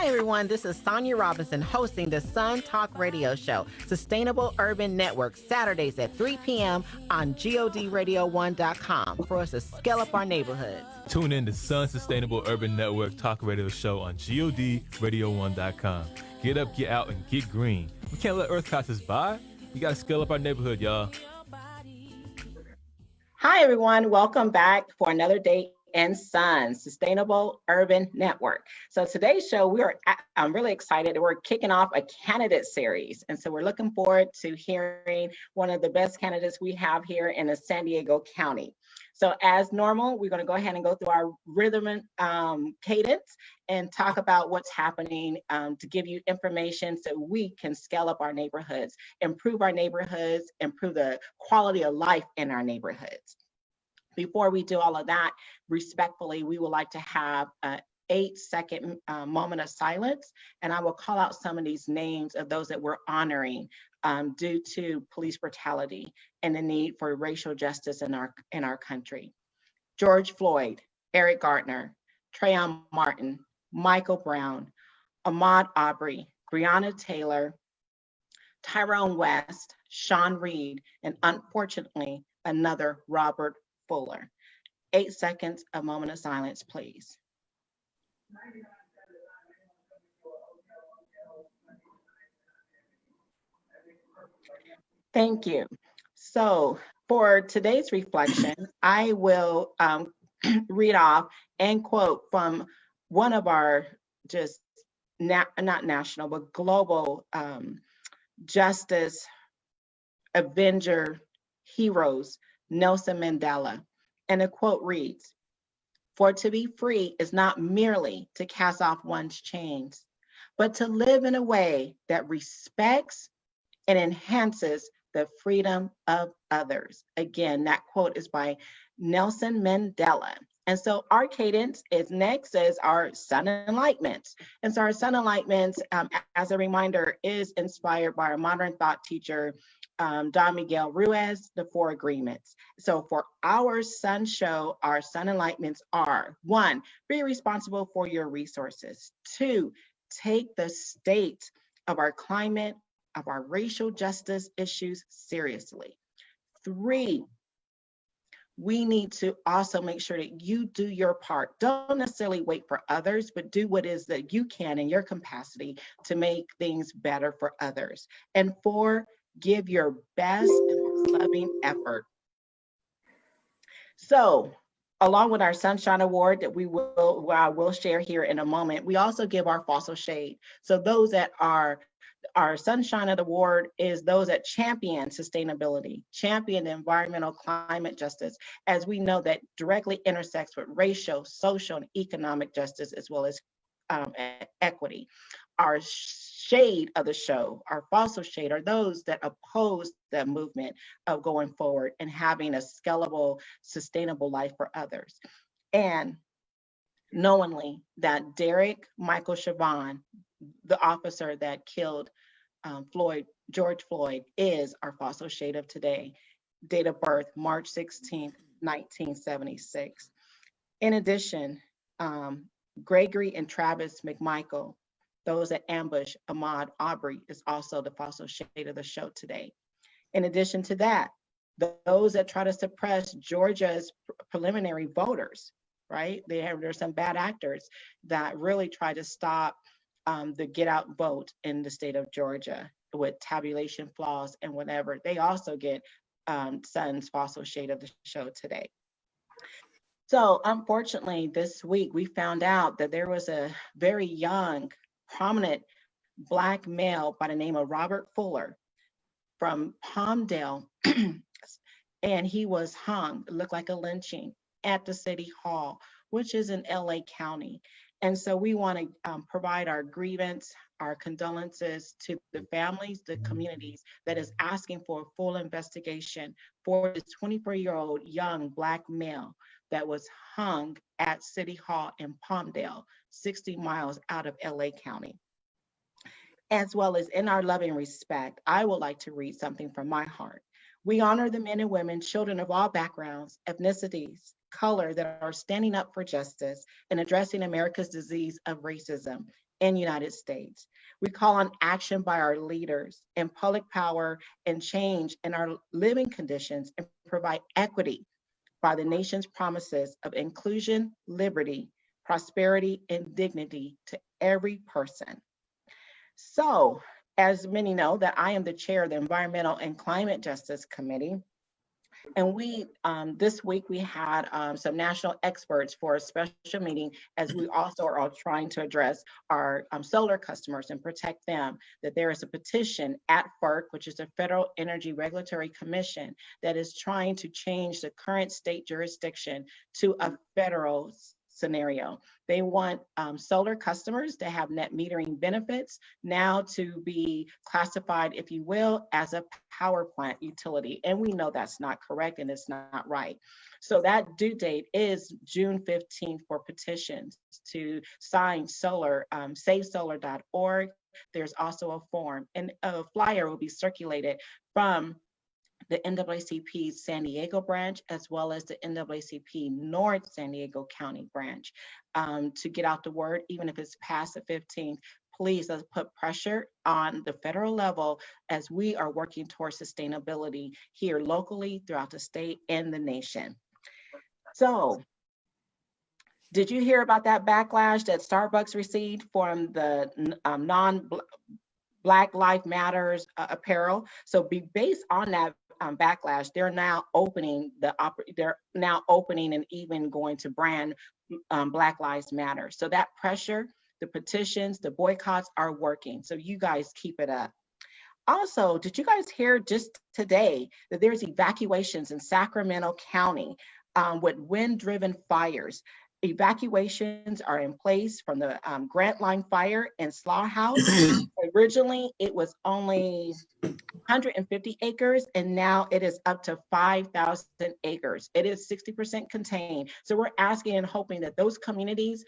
Hi, everyone. This is Sonja Robinson hosting the Sun Talk Radio Show, Sustainable Urban Network, Saturdays at 3 p.m. on GODRadio1.com for us to scale up our neighborhoods. Tune in to Sun Sustainable Urban Network Talk Radio Show on GODRadio1.com. Get up, get out, and get green. We can't let Earth pass us by. We got to scale up our neighborhood, y'all. Hi, everyone. Welcome back for another day in Sun Sustainable Urban Network. So today's show, I'm really excited. We're kicking off a candidate series. And so we're looking forward to hearing one of the best candidates we have here in the San Diego County. So as normal, we're going to go ahead and go through our rhythm and cadence and talk about what's happening to give you information so we can scale up our neighborhoods, improve the quality of life in our neighborhoods. Before we do all of that, respectfully, we would like to have an 8-second moment of silence, and I will call out some of these names of those that we're honoring due to police brutality and the need for racial justice in our country. George Floyd, Eric Garner, Trayvon Martin, Michael Brown, Ahmaud Arbery, Breonna Taylor, Tyrone West, Sean Reed, and unfortunately, another Robert Fuller. 8 seconds, a moment of silence, please. Thank you. So for today's reflection, I will read off and quote from one of our just not national, but global justice avenger heroes, Nelson Mandela. And the quote reads, "For to be free is not merely to cast off one's chains, but to live in a way that respects and enhances the freedom of others." Again, that quote is by Nelson Mandela. And so our cadence is next is our Sun Enlightenments. And so our Sun Enlightenments, as a reminder, is inspired by our modern thought teacher, Don Miguel Ruiz, the Four Agreements. So for our Sun show, our Sun Enlightenments are: 1, be responsible for your resources. 2, take the state of our climate, of our racial justice issues seriously. 3, we need to also make sure that you do your part. Don't necessarily wait for others, but do what is that you can in your capacity to make things better for others. And 4, give your best and loving effort. So, along with our Sunshine Award that I will share here in a moment, we also give our Fossil Shade. So those that are our Sunshine Award is those that champion sustainability, champion the environmental climate justice, as we know that directly intersects with racial, social, and economic justice, as well as equity. Our shade of the show, our fossil shade, are those that oppose the movement of going forward and having a scalable, sustainable life for others. And knowingly that Derek Michael Chauvin, the officer that killed George Floyd, is our fossil shade of today. Date of birth, March 16th, 1976. In addition, Gregory and Travis McMichael, those that ambush Ahmaud Arbery, is also the fossil shade of the show today. In addition to that, those that try to suppress Georgia's preliminary voters, right? There's some bad actors that really try to stop the get out vote in the state of Georgia with tabulation flaws and whatever. They also get Sun's fossil shade of the show today. So unfortunately, this week we found out that there was a very young, prominent Black male by the name of Robert Fuller from Palmdale, and he was hung, it looked like a lynching, at the City Hall, which is in LA County. And so we want to provide our grievance, our condolences to the families, the communities that is asking for a full investigation for this 24-year-old young Black male that was hung at City Hall in Palmdale, 60 miles out of LA County. As well as in our loving respect, I would like to read something from my heart. We honor the men and women, children of all backgrounds, ethnicities, color, that are standing up for justice and addressing America's disease of racism in the United States. We call on action by our leaders in public power and change in our living conditions and provide equity by the nation's promises of inclusion, liberty, prosperity, and dignity to every person. So, as many know, that I am the chair of the Environmental and Climate Justice Committee. And this week we had some national experts for a special meeting as we also are all trying to address our solar customers and protect them. That there is a petition at FERC, which is the Federal Energy Regulatory Commission, that is trying to change the current state jurisdiction to a federal scenario. They want solar customers to have net metering benefits now to be classified, if you will, as a power plant utility. And we know that's not correct and it's not right. So that due date is June 15th for petitions to sign solar, savesolar.org. There's also a form, and a flyer will be circulated from the NAACP San Diego branch, as well as the NAACP North San Diego County branch, to get out the word. Even if it's past the 15th, please let's put pressure on the federal level as we are working towards sustainability here locally, throughout the state and the nation. So, did you hear about that backlash that Starbucks received from the Black Lives Matters apparel? So, based on that backlash, they're now opening and even going to brand Black Lives Matter. So that pressure, the petitions, the boycotts are working. So you guys keep it up. Also, did you guys hear just today that there's evacuations in Sacramento County with wind-driven fires? Evacuations are in place from the Grant Line fire and Slaughterhouse. Originally, it was only 150 acres, and now it is up to 5,000 acres. It is 60% contained. So we're asking and hoping that those communities,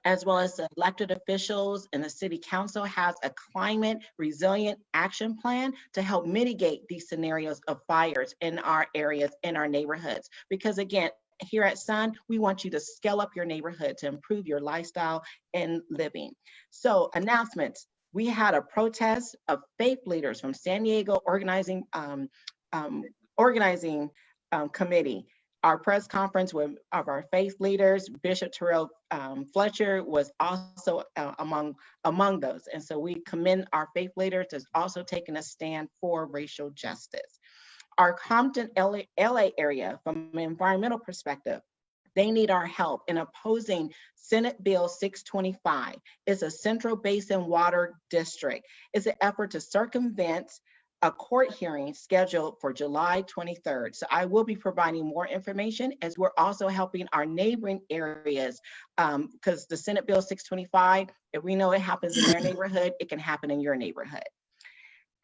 as well as the elected officials and the city council, has a climate resilient action plan to help mitigate these scenarios of fires in our areas, in our neighborhoods. Because again, here at S.U.N, we want you to scale up your neighborhood to improve your lifestyle and living. So announcements. We had a protest of faith leaders from San Diego organizing committee. Our press conference of our faith leaders, Bishop Terrell Fletcher was also among those. And so we commend our faith leaders as also taking a stand for racial justice. Our Compton, LA area, from an environmental perspective, they need our help in opposing Senate Bill 625. It's a Central Basin Water District. It's an effort to circumvent a court hearing scheduled for July 23rd. So I will be providing more information as we're also helping our neighboring areas, because the Senate Bill 625, if we know it happens in their neighborhood, it can happen in your neighborhood.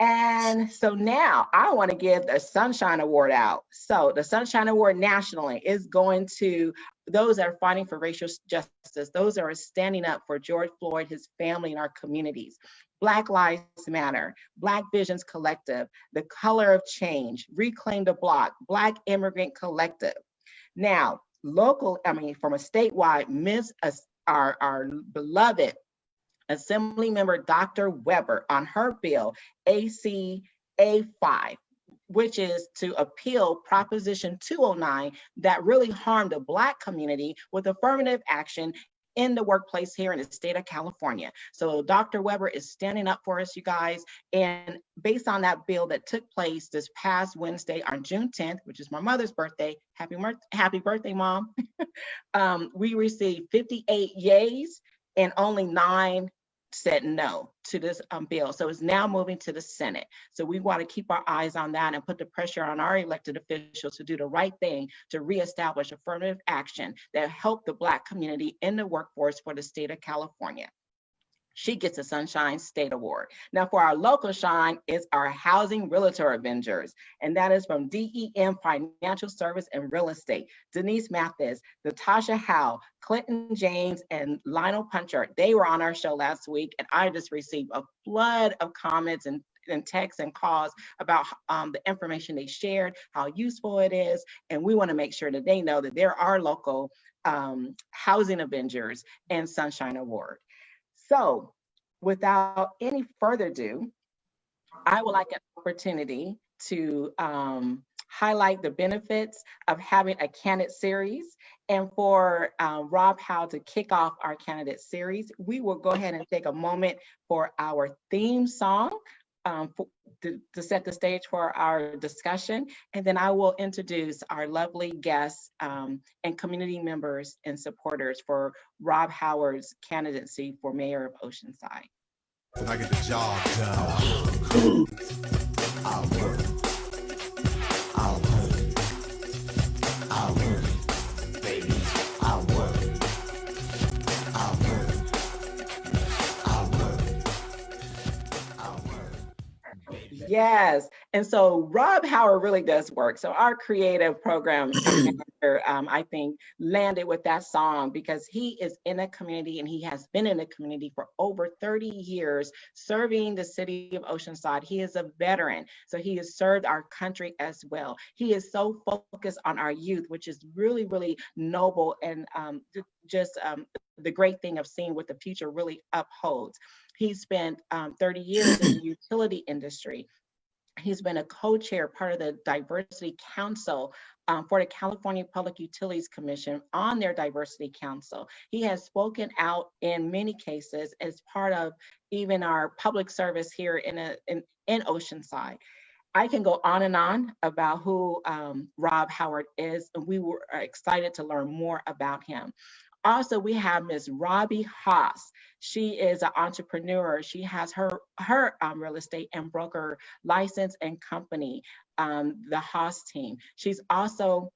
And so now I want to give the Sunshine Award out. So the Sunshine Award nationally is going to those that are fighting for racial justice, those that are standing up for George Floyd, his family, and our communities. Black Lives Matter, Black Visions Collective, The Color of Change, Reclaim the Block, Black Immigrant Collective. Now, from a statewide, our beloved Assemblymember Dr. Weber on her bill, ACA 5, which is to appeal Proposition 209 that really harmed the Black community with affirmative action in the workplace here in the state of California. So Dr. Weber is standing up for us, you guys. And based on that bill that took place this past Wednesday on June 10th, which is my mother's birthday, happy birthday, Mom. We received 58 yays and only 9 said no to this bill. So it's now moving to the Senate. So we want to keep our eyes on that and put the pressure on our elected officials to do the right thing to reestablish affirmative action that help the Black community in the workforce for the state of California. She gets a Sunshine State Award. Now for our local shine is our Housing Realtor Avengers, and that is from DEM Financial Service and Real Estate. Denise Mathis, Natasha Howe, Clinton James, and Lionel Punchard. They were on our show last week, and I just received a flood of comments and texts and calls about the information they shared, how useful it is, and we want to make sure that they know that there are local Housing Avengers and Sunshine Award. So without any further ado, I would like an opportunity to highlight the benefits of having a candidate series. And for Rob Howe to kick off our candidate series, we will go ahead and take a moment for our theme song to set the stage for our discussion. And then I will introduce our lovely guests and community members and supporters for Rob Howard's candidacy for mayor of Oceanside. I get the job done. I'll work. I'll work. I'll work. Baby, I'll work. I'll work. I'll work. I'll work. Baby. Yes. And so Rob Howard really does work. So our creative program manager, I think, landed with that song because he is in a community and he has been in a community for over 30 years serving the city of Oceanside. He is a veteran, so he has served our country as well. He is so focused on our youth, which is really, really noble and just the great thing of seeing what the future really upholds. He spent 30 years in the utility industry. He's been a co-chair, part of the Diversity Council for the California Public Utilities Commission on their Diversity Council. He has spoken out in many cases as part of even our public service here in Oceanside. I can go on and on about who Rob Howard is, and we were excited to learn more about him. Also, we have Ms. Robbie Haas. She is an entrepreneur. She has her real estate and broker license and company, the Haas team. She's also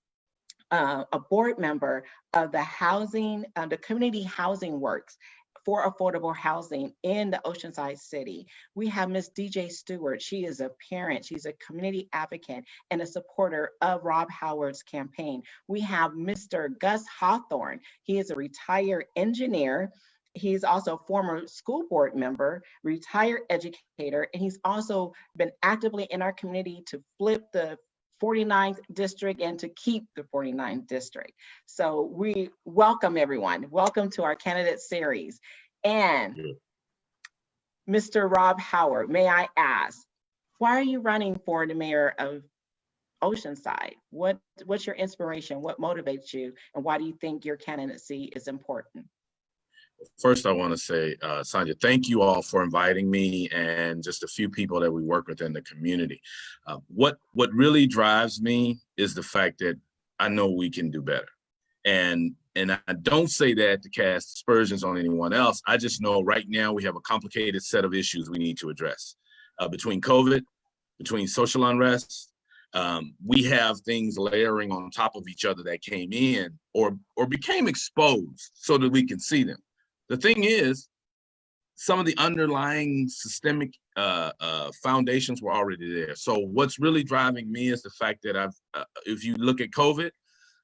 a board member of the Community Housing Works for affordable housing in the Oceanside city. We have Ms. DJ Stewart. She is a parent, she's a community advocate and a supporter of Rob Howard's campaign. We have Mr. Gus Hawthorne. He is a retired engineer. He's also a former school board member, retired educator, and he's also been actively in our community to flip the 49th district and to keep the 49th district. So we welcome everyone. Welcome to our candidate series. And Mr. Rob Howard, may I ask, why are you running for the mayor of Oceanside? What's your inspiration? What motivates you? And why do you think your candidacy is important? First, I want to say, Sonja, thank you all for inviting me and just a few people that we work with in the community. What really drives me is the fact that I know we can do better. And I don't say that to cast aspersions on anyone else. I just know right now we have a complicated set of issues we need to address. Between COVID, between social unrest, we have things layering on top of each other that came in or became exposed so that we can see them. The thing is, some of the underlying systemic foundations were already there. So what's really driving me is the fact that if you look at COVID,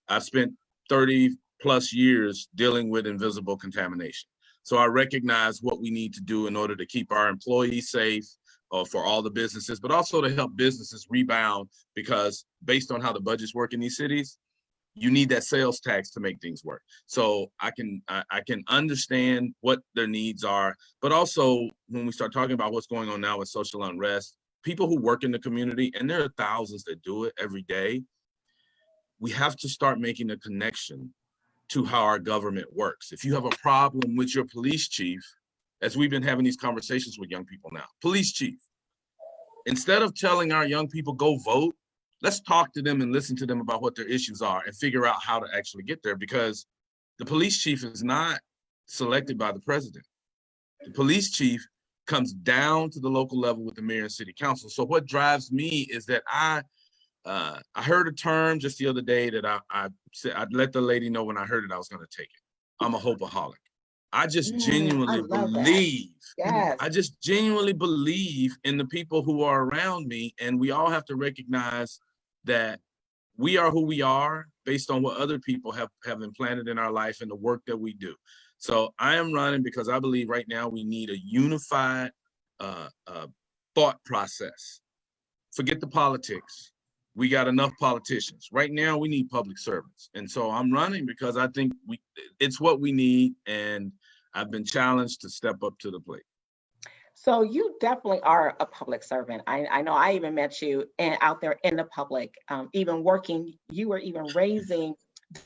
I've spent 30 plus years dealing with invisible contamination. So I recognize what we need to do in order to keep our employees safe for all the businesses, but also to help businesses rebound, because based on how the budgets work in these cities, you need that sales tax to make things work. So I can understand what their needs are, but also when we start talking about what's going on now with social unrest, people who work in the community, and there are thousands that do it every day, we have to start making a connection to how our government works. If you have a problem with your police chief, as we've been having these conversations with young people now, police chief, instead of telling our young people go vote, let's talk to them and listen to them about what their issues are and figure out how to actually get there, because the police chief is not selected by the president. The police chief comes down to the local level with the mayor and city council. So what drives me is that I heard a term just the other day that I said, I'd let the lady know when I heard it, I was going to take it. I'm a hopeaholic. I just genuinely believe, yes. I just genuinely believe in the people who are around me. And we all have to recognize that we are who we are based on what other people have implanted in our life and the work that we do. So I am running because I believe right now we need a unified thought process. Forget the politics. We got enough politicians. Right now we need public servants. And so I'm running because I think it's what we need. And I've been challenged to step up to the plate. So you definitely are a public servant. I know I even met you out there in the public, even working, you were even raising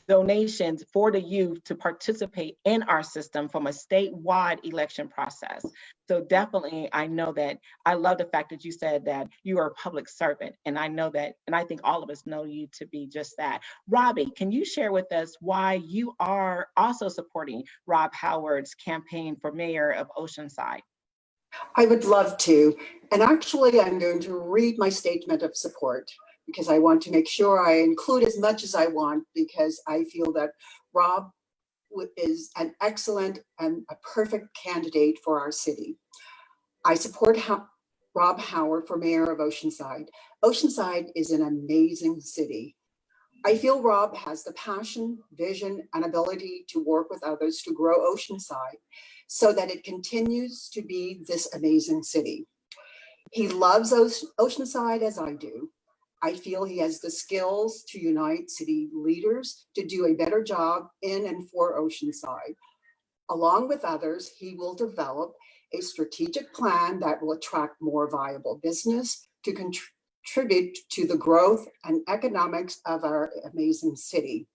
donations for the youth to participate in our system from a statewide election process. So definitely, I know that I love the fact that you said that you are a public servant. And I know that, and I think all of us know you to be just that. Robbie, can you share with us why you are also supporting Rob Howard's campaign for mayor of Oceanside? I would love to. And actually, I'm going to read my statement of support because I want to make sure I include as much as I want, because I feel that Rob is an excellent and a perfect candidate for our city. I support Rob Howard for mayor of Oceanside. Oceanside is an amazing city. I feel Rob has the passion, vision, and ability to work with others to grow Oceanside so that it continues to be this amazing city. He loves Oceanside as I do. I feel he has the skills to unite city leaders to do a better job in and for Oceanside. Along with others, he will develop a strategic plan that will attract more viable business to contribute to the growth and economics of our amazing city.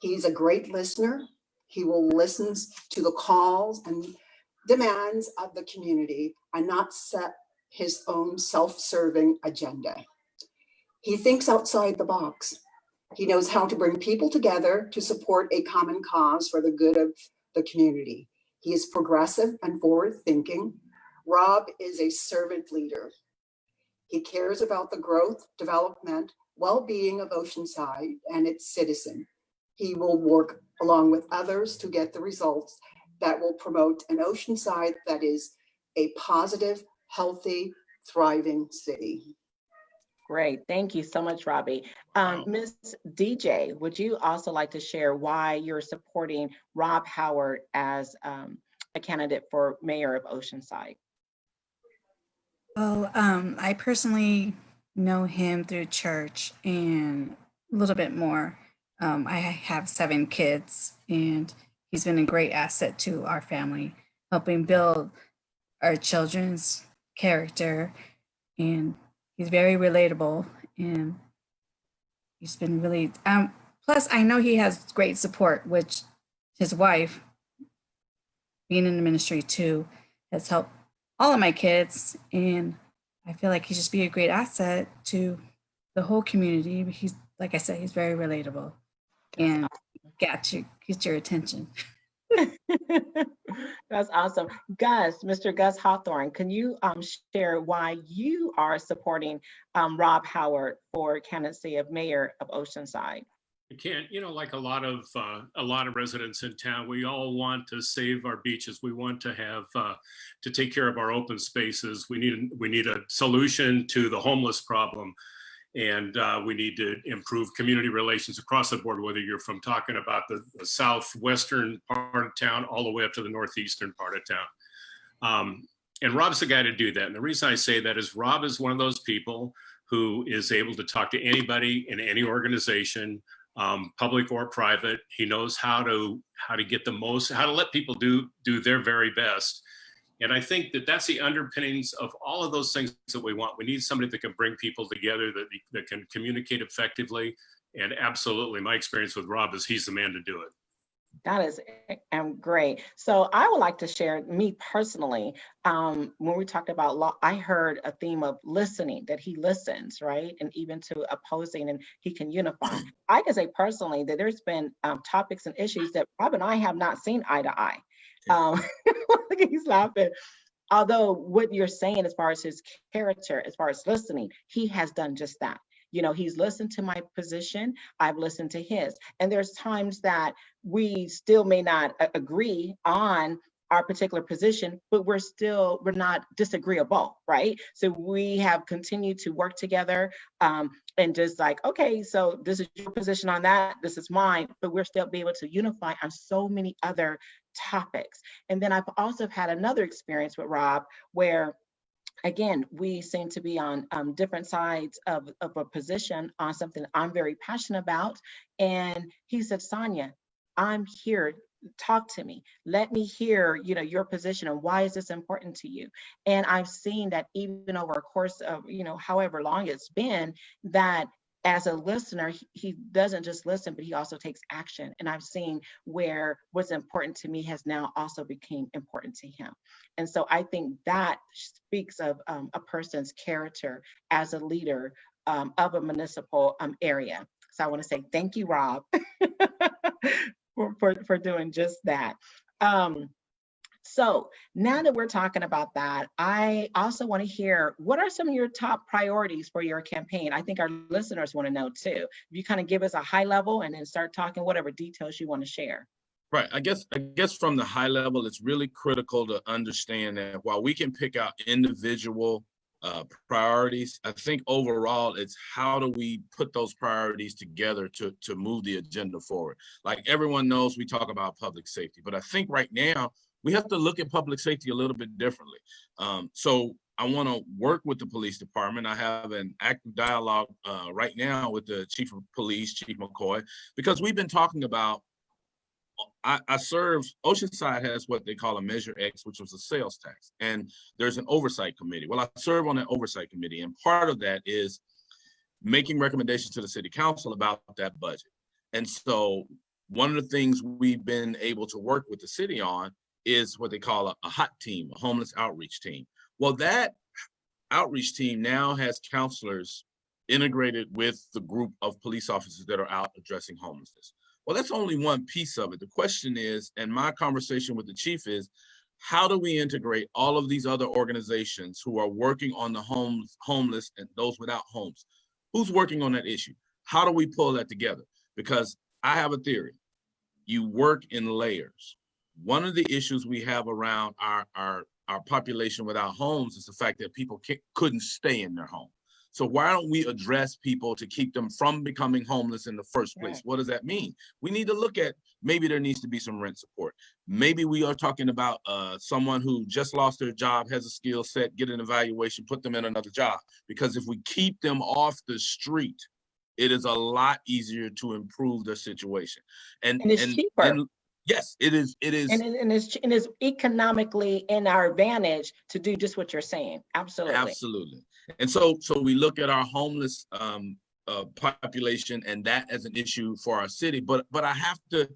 He's a great listener. He will listen to the calls and demands of the community and not set his own self-serving agenda. He thinks outside the box. He knows how to bring people together to support a common cause for the good of the community. He is progressive and forward-thinking. Rob is a servant leader. He cares about the growth, development, well-being of Oceanside and its citizen. He will work along with others to get the results that will promote an Oceanside that is a positive, healthy, thriving city. Great. Thank you so much, Robbie. Ms. DJ, would you also like to share why you're supporting Rob Howard as a candidate for mayor of Oceanside? Well, I personally know him through church and a little bit more. I have 7 kids, and he's been a great asset to our family, helping build our children's character. And he's very relatable, and he's been really, plus I know he has great support, which his wife, being in the ministry too, has helped all of my kids. And I feel like he'd just be a great asset to the whole community. He's, like I said, he's very relatable and get your attention. That's awesome. Gus, Mr. Gus Hawthorne, can you share why you are supporting Rob Howard for candidacy of mayor of Oceanside? I can't, like a lot of residents in town, we all want to save our beaches. We want to have to take care of our open spaces. We need a solution to the homeless problem. And we need to improve community relations across the board, whether you're from talking about the southwestern part of town all the way up to the northeastern part of town. And Rob's the guy to do that. And the reason I say that is Rob is one of those people who is able to talk to anybody in any organization, public or private. He knows how to get the most, how to let people do their very best. And I think that that's the underpinnings of all of those things that we want. We need somebody that can bring people together, that can communicate effectively. And absolutely, my experience with Rob is he's the man to do it. That is great. So I would like to share, me personally, when we talked about law, I heard a theme of listening, that he listens, right? And even to opposing, and he can unify. I can say personally that there's been topics and issues that Rob and I have not seen eye to eye. He's laughing. Although what you're saying as far as his character, as far as listening, he has done just that. He's listened to my position, I've listened to his. And there's times that we still may not agree on our particular position, but we're not disagreeable, right? So we have continued to work together and just like, okay, so this is your position on that, this is mine, but we're still be able to unify on so many other topics. And then I've also had another experience with Rob where, again, we seem to be on different sides of a position on something I'm very passionate about. And he said, Sonja, I'm here talk to me. Let me hear, your position and why is this important to you? And I've seen that even over a course of, however long it's been, that as a listener, he doesn't just listen, but he also takes action. And I've seen where what's important to me has now also become important to him. And so I think that speaks of a person's character as a leader of a municipal area. So I want to say thank you, Rob, for doing just that. So now that we're talking about that, I also want to hear, what are some of your top priorities for your campaign? I think our listeners want to know too. If you kind of give us a high level and then start talking whatever details you want to share. Right. I guess from the high level, it's really critical to understand that while we can pick out individual priorities, I think overall it's how do we put those priorities together to move the agenda forward. Like everyone knows, we talk about public safety, but I think right now we have to look at public safety a little bit differently. So I want to work with the police department. I have an active dialogue right now with the chief of police, Chief McCoy, because we've been talking about, I serve, Oceanside has what they call a Measure X, which was a sales tax. And there's an oversight committee. Well, I serve on that oversight committee. And part of that is making recommendations to the city council about that budget. And so one of the things we've been able to work with the city on is what they call a hot team, a homeless outreach team. Well, that outreach team now has counselors integrated with the group of police officers that are out addressing homelessness. Well, that's only one piece of it. The question is, and my conversation with the chief is, how do we integrate all of these other organizations who are working on the homeless and those without homes? Who's working on that issue? How do we pull that together? Because I have a theory. You work in layers. One of the issues we have around our population without homes is the fact that people couldn't stay in their home. So why don't we address people to keep them from becoming homeless in the first place? What does that mean? We need to look at, maybe there needs to be some rent support. Maybe we are talking about someone who just lost their job, has a skill set, get an evaluation, put them in another job. Because if we keep them off the street, it is a lot easier to improve their situation. And it's cheaper. Yes, it is. And it's economically in our advantage to do just what you're saying. Absolutely. Absolutely. And so we look at our homeless population and that as an issue for our city. But I have to,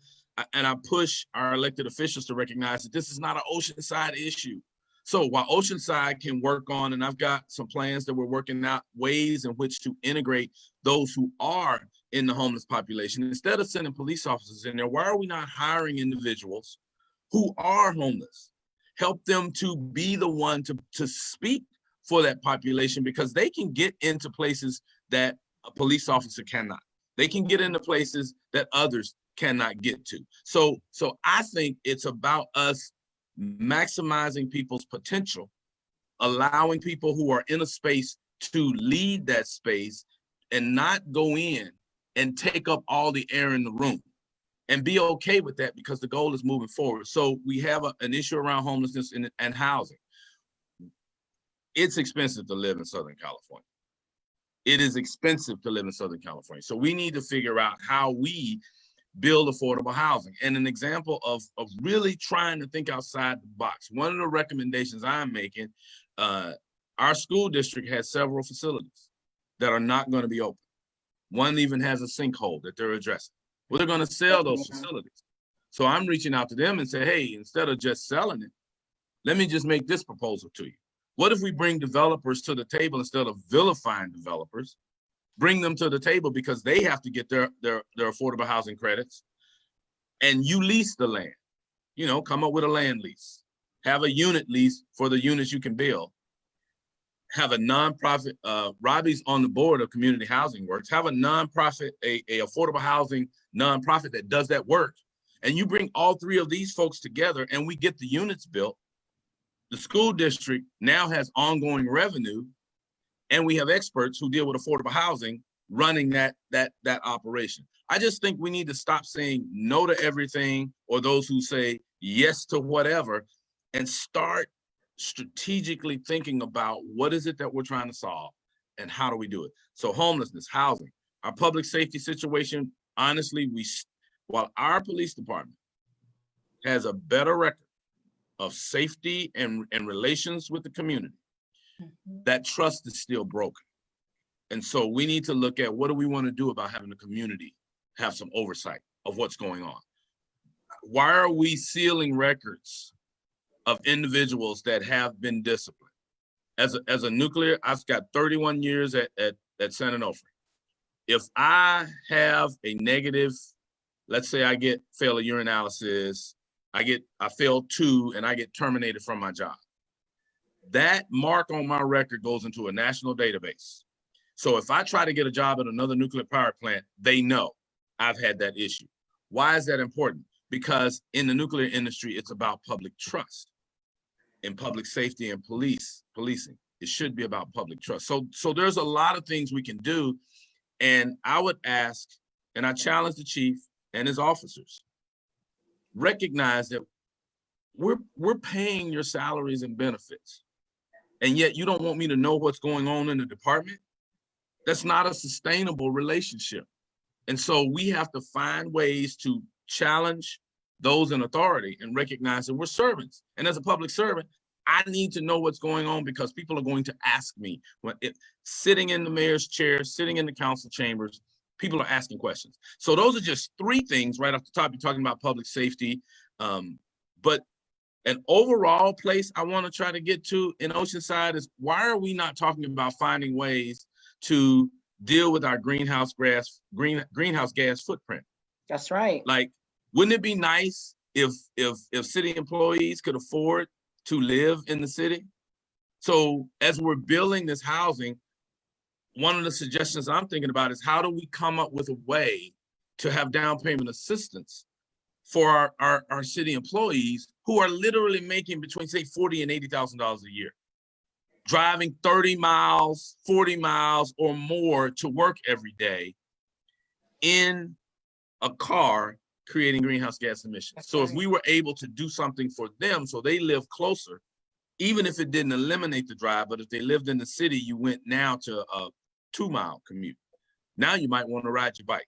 and I push our elected officials to recognize that this is not an Oceanside issue. So while Oceanside can work on, and I've got some plans that we're working out, ways in which to integrate those who are in the homeless population, instead of sending police officers in there, why are we not hiring individuals who are homeless? Help them to be the one to speak for that population, because they can get into places that a police officer cannot. They can get into places that others cannot get to. So I think it's about us maximizing people's potential, allowing people who are in a space to lead that space and not go in and take up all the air in the room, and be okay with that, because the goal is moving forward. So we have an issue around homelessness and housing. It's expensive to live in Southern California. It is expensive to live in Southern California. So we need to figure out how we build affordable housing. And an example of really trying to think outside the box. One of the recommendations I'm making, our school district has several facilities that are not going to be open. One even has a sinkhole that they're addressing. Well, they're going to sell those facilities. So I'm reaching out to them and say, hey, instead of just selling it, let me just make this proposal to you. What if we bring developers to the table instead of vilifying developers? Bring them to the table, because they have to get their affordable housing credits, and you lease the land. Come up with a land lease, have a unit lease for the units you can build, have a nonprofit, Robbie's on the board of Community Housing Works, have a nonprofit, a affordable housing nonprofit that does that work. And you bring all three of these folks together and we get the units built. The school district now has ongoing revenue, and we have experts who deal with affordable housing running that operation. I just think we need to stop saying no to everything, or those who say yes to whatever, and start strategically thinking about what is it that we're trying to solve and how do we do it. So homelessness, housing, our public safety situation, honestly, while our police department has a better record of safety and relations with the community, that trust is still broken. And so we need to look at what do we want to do about having the community have some oversight of what's going on. Why are we sealing records of individuals that have been disciplined? As a nuclear, I've got 31 years at San Onofre. If I have a negative, let's say I fail a urinalysis, I fail 2 and I get terminated from my job. That mark on my record goes into a national database. So if I try to get a job at another nuclear power plant, they know I've had that issue. Why is that important? Because in the nuclear industry, it's about public trust and public safety and policing. It should be about public trust. So there's a lot of things we can do. And I would ask, and I challenge the chief and his officers, recognize that we're paying your salaries and benefits. And yet you don't want me to know what's going on in the department? That's not a sustainable relationship. And so we have to find ways to challenge those in authority and recognize that we're servants. And as a public servant, I need to know what's going on because people are going to ask me. Sitting in the mayor's chair, sitting in the council chambers, people are asking questions. So those are just 3 things right off the top. You're talking about public safety. But an overall place I want to try to get to in Oceanside is, why are we not talking about finding ways to deal with our greenhouse gas footprint? That's right. Like, wouldn't it be nice if city employees could afford to live in the city? So as we're building this housing, one of the suggestions I'm thinking about is, how do we come up with a way to have down payment assistance for our city employees who are literally making between, say, $40,000 and $80,000 a year, driving 30 miles, 40 miles or more to work every day in a car, creating greenhouse gas emissions. That's so right. If we were able to do something for them so they live closer, even if it didn't eliminate the drive, but if they lived in the city, you went now to a 2-mile commute. Now you might want to ride your bike.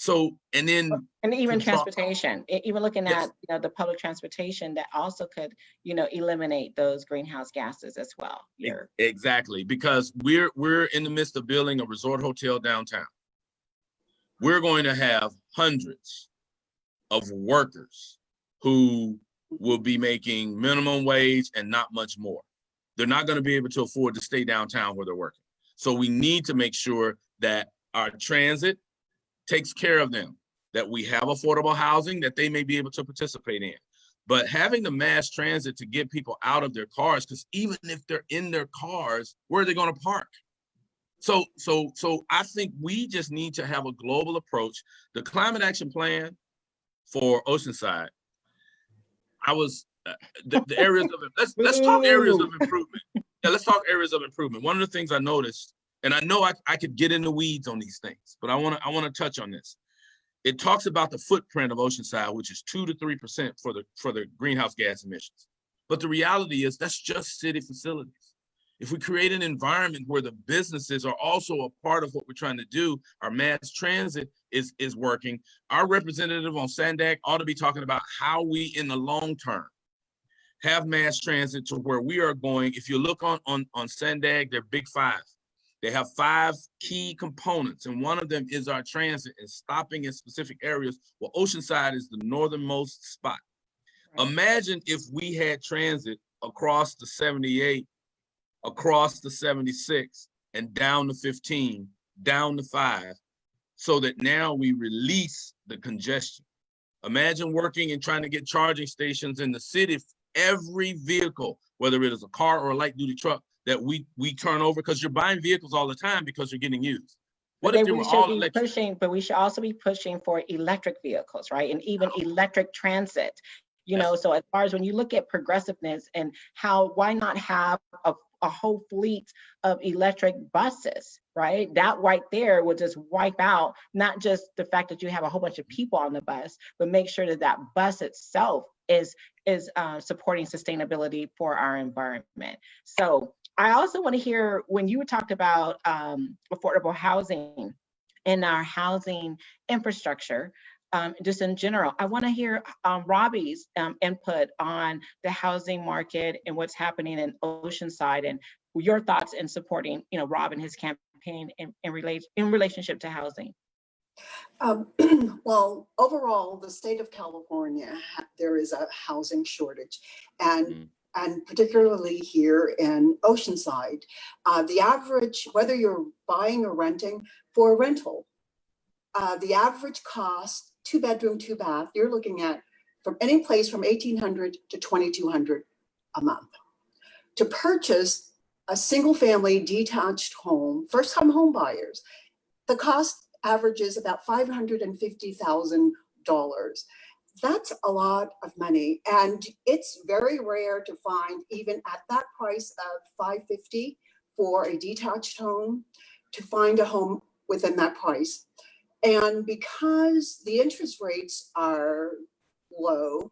So, and even transportation, even looking Yes. at the public transportation, that also could eliminate those greenhouse gases as well. Exactly, because we're in the midst of building a resort hotel downtown. We're going to have hundreds of workers who will be making minimum wage and not much more. They're not going to be able to afford to stay downtown where they're working. So we need to make sure that our transit takes care of them, that we have affordable housing that they may be able to participate in. But having the mass transit to get people out of their cars, because even if they're in their cars, where are they going to park? So I think we just need to have a global approach. The climate action plan for Oceanside, the areas of let's talk areas of improvement. Yeah, let's talk areas of improvement. One of the things I noticed, and I know I could get in the weeds on these things, but I want to touch on this. It talks about the footprint of Oceanside, which is 2 to 3% for the greenhouse gas emissions. But the reality is that's just city facilities. If we create an environment where the businesses are also a part of what we're trying to do, our mass transit is working. Our representative on Sandag ought to be talking about how we, in the long term, have mass transit to where we are going. If you look on Sandag, they're big 5. They have 5 key components, and one of them is our transit and stopping in specific areas. Well, Oceanside is the northernmost spot. Imagine if we had transit across the 78, across the 76, and down to 15, down to 5, so that now we release the congestion. Imagine working and trying to get charging stations in the city. Every vehicle, whether it is a car or a light duty truck, that we turn over, because you're buying vehicles all the time because you're getting used. What if they were all electric? But we should also be pushing for electric vehicles, right? And even electric transit. So as far as when you look at progressiveness and why not have a whole fleet of electric buses, right? That right there will just wipe out not just the fact that you have a whole bunch of people on the bus, but make sure that bus itself is supporting sustainability for our environment. So I also want to hear, when you talked about affordable housing and our housing infrastructure, just in general. I want to hear Robbie's input on the housing market and what's happening in Oceanside, and your thoughts in supporting, Rob and his campaign in relationship to housing. Well, overall, the state of California, there is a housing shortage, and particularly here in Oceanside, the average, whether you're buying or renting, for a rental, the average cost, 2-bedroom, 2-bath, you're looking at from any place from $1,800 to $2,200 a month. To purchase a single-family detached home, first-time home buyers, the cost averages about $550,000. That's a lot of money, and it's very rare to find, even at that price of $550,000 for a detached home, to find a home within that price. And because the interest rates are low,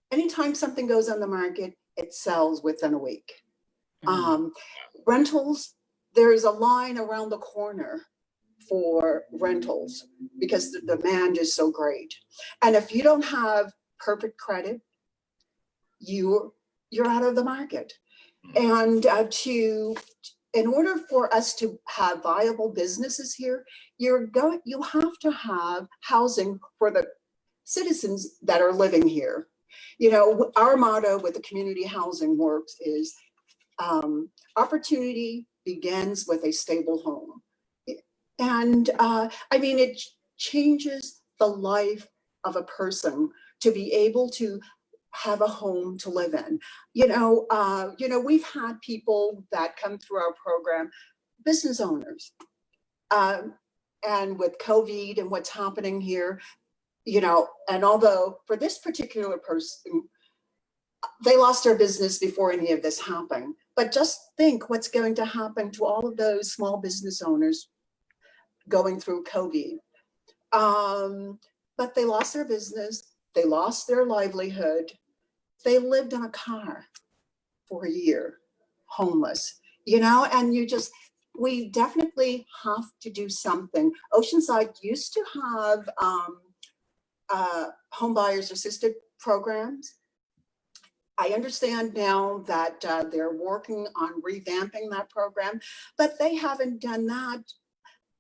anytime something goes on the market, it sells within a week. Rentals, there's a line around the corner for rentals because the demand is so great. And if you don't have perfect credit, you're out of the market. And in order for us to have viable businesses here, you have to have housing for the citizens that are living here. Our motto with the community housing works is opportunity begins with a stable home. And it changes the life of a person to be able to have a home to live in. We've had people that come through our program, business owners, and with COVID and what's happening here, and although for this particular person, they lost their business before any of this happened, but just think what's going to happen to all of those small business owners going through COVID. But they lost their business, they lost their livelihood, they lived in a car for a year, homeless, and we definitely have to do something. Oceanside used to have home buyers assisted programs. I understand now that they're working on revamping that program, but they haven't done that.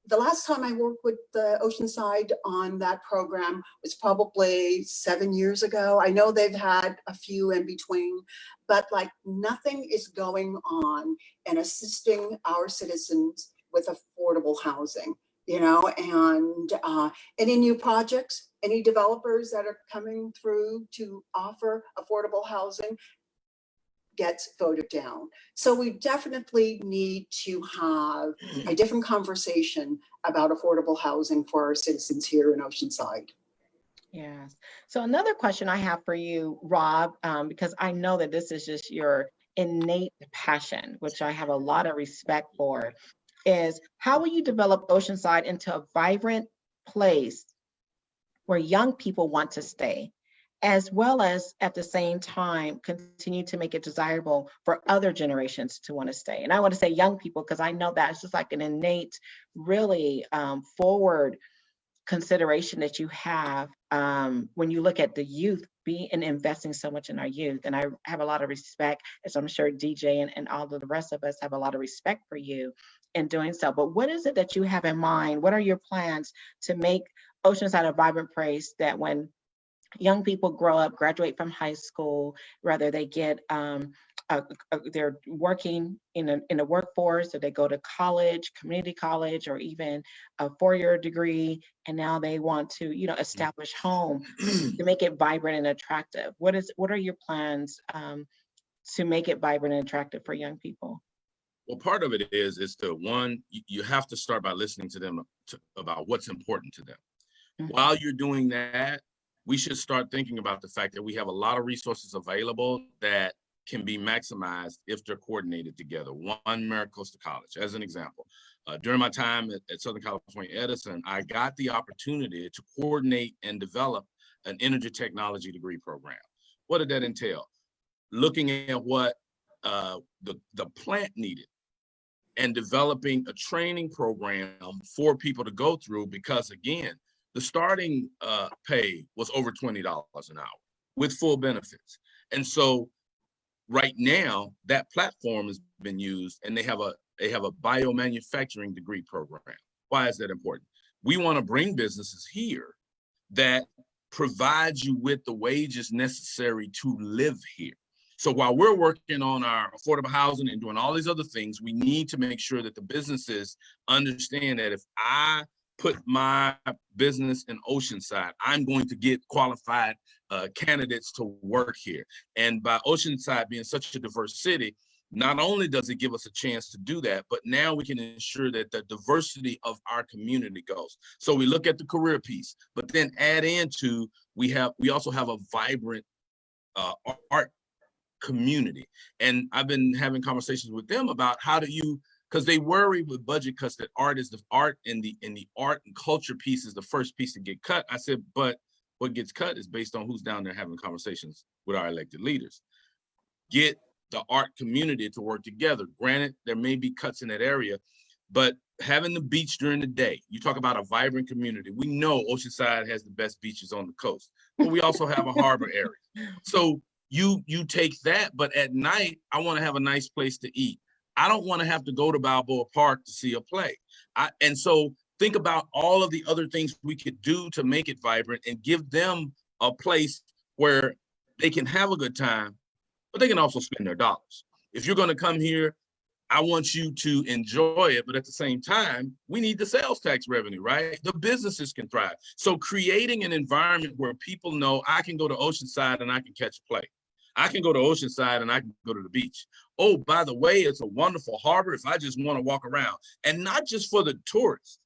The last time I worked with the Oceanside on that program was probably 7 years ago. I know they've had a few in between, but nothing is going on in assisting our citizens with affordable housing, and any new projects, any developers that are coming through to offer affordable housing gets voted down. So we definitely need to have a different conversation about affordable housing for our citizens here in Oceanside. Yes. So another question I have for you, Rob, because I know that this is just your innate passion, which I have a lot of respect for, is how will you develop Oceanside into a vibrant place where young people want to stay, as well as at the same time continue to make it desirable for other generations to want to stay? And I want to say young people because I know that's just like an innate, really forward consideration that you have when you look at the youth and investing so much in our youth. And I have a lot of respect, as I'm sure DJ and all of the rest of us have a lot of respect for you in doing so. But what is it that you have in mind? What are your plans to make Oceanside a vibrant place that when young people grow up, graduate from high school, whether they get they're working in a workforce, or they go to college, community college, or even a 4-year degree, and now they want to establish home, to make it vibrant and attractive? What are your plans to make it vibrant and attractive for young people? Well, part of it is to one, you have to start by listening to them about what's important to them. Mm-hmm. While you're doing that, we should start thinking about the fact that we have a lot of resources available that can be maximized if they're coordinated together. One, MiraCosta College, as an example. During my time at Southern California Edison, I got the opportunity to coordinate and develop an energy technology degree program. What did that entail? Looking at what the plant needed and developing a training program for people to go through, because again, the starting pay was over $20 an hour with full benefits. And so right now that platform has been used, and they have a biomanufacturing degree program. Why is that important? We want to bring businesses here that provides you with the wages necessary to live here. So while we're working on our affordable housing and doing all these other things, we need to make sure that the businesses understand that if I put my business in Oceanside, I'm going to get qualified candidates to work here. And by Oceanside being such a diverse city, not only does it give us a chance to do that, but now we can ensure that the diversity of our community goes. So we look at the career piece, but then add into, we also have a vibrant art community. And I've been having conversations with them about how do you, because they worry with budget cuts that art and the art and culture piece is the first piece to get cut. I said, but what gets cut is based on who's down there having conversations with our elected leaders. Get the art community to work together. Granted, there may be cuts in that area, but having the beach during the day, you talk about a vibrant community. We know Oceanside has the best beaches on the coast, but we also have a harbor area. So you take that, but at night, I want to have a nice place to eat. I don't want to have to go to Balboa Park to see a play. And so think about all of the other things we could do to make it vibrant and give them a place where they can have a good time, but they can also spend their dollars. If you're going to come here, I want you to enjoy it, but at the same time, we need the sales tax revenue, right? The businesses can thrive. So creating an environment where people know I can go to Oceanside and I can catch a play. I can go to Oceanside and I can go to the beach. Oh, by the way, it's a wonderful harbor if I just want to walk around. And not just for the tourists.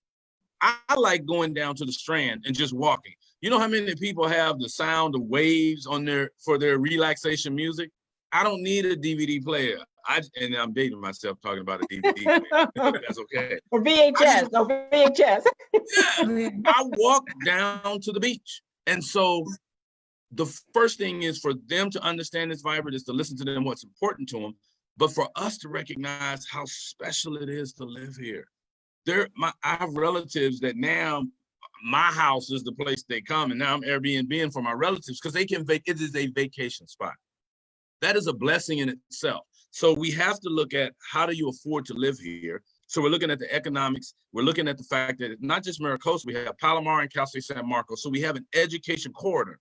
I like going down to the Strand and just walking. You know how many people have the sound of waves on for their relaxation music? I don't need a DVD player. And I'm dating myself talking about a DVD player. That's okay. Or VHS, VHS. Yeah, I walk down to the beach. And so the first thing is for them to understand this vibrant is to listen to them, what's important to them, but for us to recognize how special it is to live here. I have relatives that now my house is the place they come, and now I'm Airbnb for my relatives because it is a vacation spot. That is a blessing in itself. So we have to look at how do you afford to live here. So we're looking at the economics. We're looking at the fact that it's not just Maricosta, we have Palomar and Cal State San Marcos. So we have an education corridor.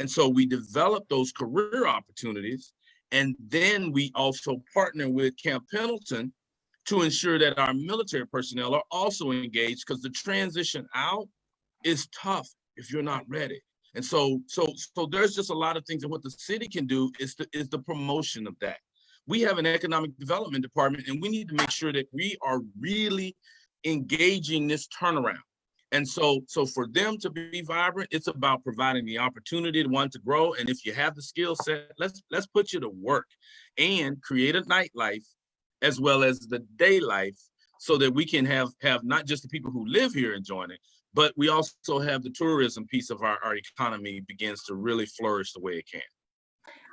And so we develop those career opportunities. And then we also partner with Camp Pendleton to ensure that our military personnel are also engaged, because the transition out is tough if you're not ready. And so there's just a lot of things, and what the city can do is the promotion of that. We have an economic development department, and we need to make sure that we are really engaging this turnaround. And so for them to be vibrant, it's about providing the opportunity to want to grow. And if you have the skill set, let's put you to work and create a nightlife as well as the day life, so that we can have not just the people who live here enjoying it, but we also have the tourism piece of our economy begins to really flourish the way it can.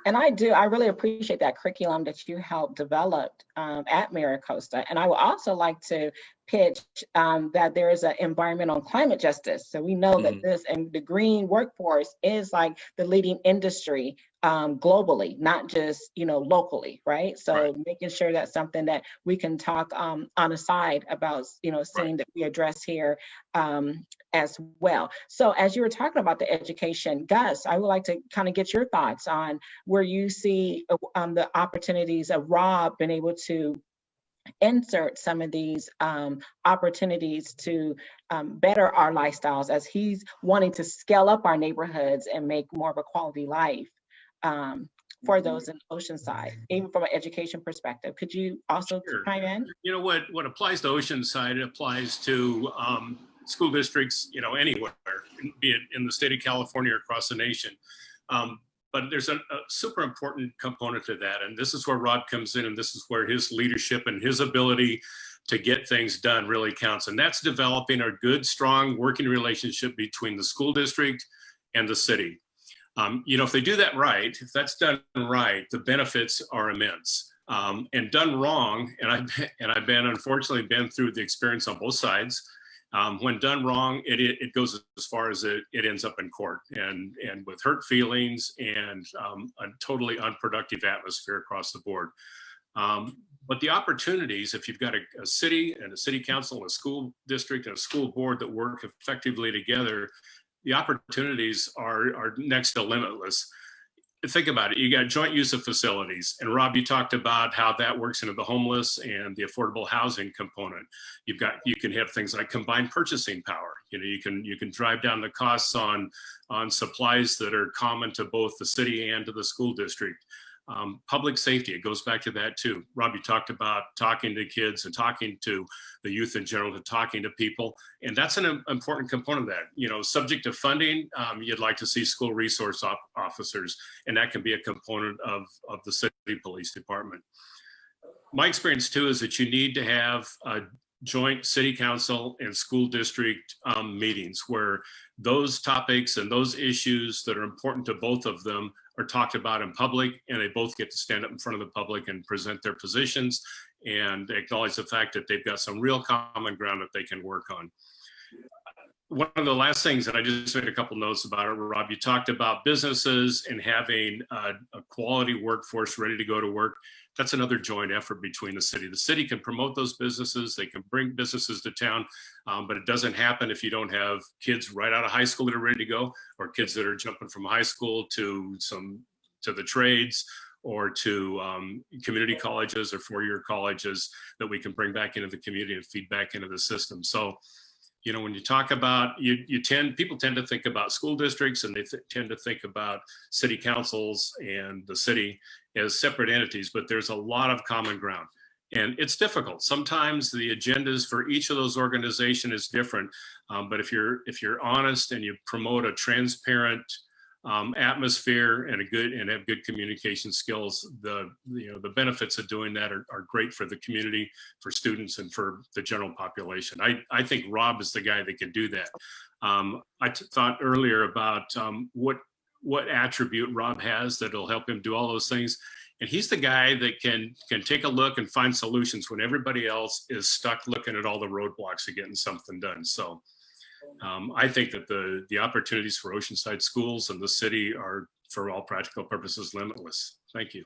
And I really appreciate that curriculum that you helped develop at Maricosta. And I would also like to pitch that there is an environmental and climate justice. So we know that this and the green workforce is like the leading industry globally, not just, locally, right? So making sure that's something that we can talk on a side about, seeing that we address here as well. So as you were talking about the education, Gus, I would like to kind of get your thoughts on where you see the opportunities of Rob being able to insert some of these opportunities to better our lifestyles as he's wanting to scale up our neighborhoods and make more of a quality life for those in Oceanside, even from an education perspective. Could you also chime in? You know, what applies to Oceanside, it applies to school districts, anywhere, be it in the state of California or across the nation. But there's a super important component to that. And this is where Rob comes in, and this is where his leadership and his ability to get things done really counts. And that's developing a good, strong working relationship between the school district and the city. If they do that right, if that's done right, the benefits are immense. And done wrong, and I've unfortunately been through the experience on both sides. When done wrong, it goes as far as it ends up in court, and with hurt feelings and a totally unproductive atmosphere across the board. But the opportunities, if you've got a city and a city council and a school district and a school board that work effectively together, the opportunities are next to limitless. Think about it. You got joint use of facilities, and Rob, you talked about how that works into the homeless and the affordable housing component. You can have things like combined purchasing power. You can drive down the costs on supplies that are common to both the city and to the school district. Public safety, it goes back to that too. Rob, you talked about talking to kids and talking to the youth in general, to talking to people, and that's an important component of that. Subject to funding, you'd like to see school resource officers, and that can be a component of the city police department. My experience too is that you need to have joint city council and school district meetings where those topics and those issues that are important to both of them are talked about in public, and they both get to stand up in front of the public and present their positions and acknowledge the fact that they've got some real common ground that they can work on. One of the last things, and I just made a couple notes about it, Rob, you talked about businesses and having a quality workforce ready to go to work. That's another joint effort between the city. The city can promote those businesses, they can bring businesses to town, but it doesn't happen if you don't have kids right out of high school that are ready to go, or kids that are jumping from high school to the trades, or to community colleges or four-year colleges that we can bring back into the community and feed back into the system. So, when you talk about, people tend to think about school districts, and they tend to think about city councils and the city as separate entities, but there's a lot of common ground. And it's difficult. Sometimes the agendas for each of those organizations is different. But if you're honest and you promote a transparent atmosphere and have good communication skills, the benefits of doing that are great for the community, for students, and for the general population. I think Rob is the guy that can do that. I thought earlier about what attribute Rob has that'll help him do all those things. And he's the guy that can take a look and find solutions when everybody else is stuck looking at all the roadblocks of getting something done. So I think that the opportunities for Oceanside schools and the city are, for all practical purposes, limitless. Thank you.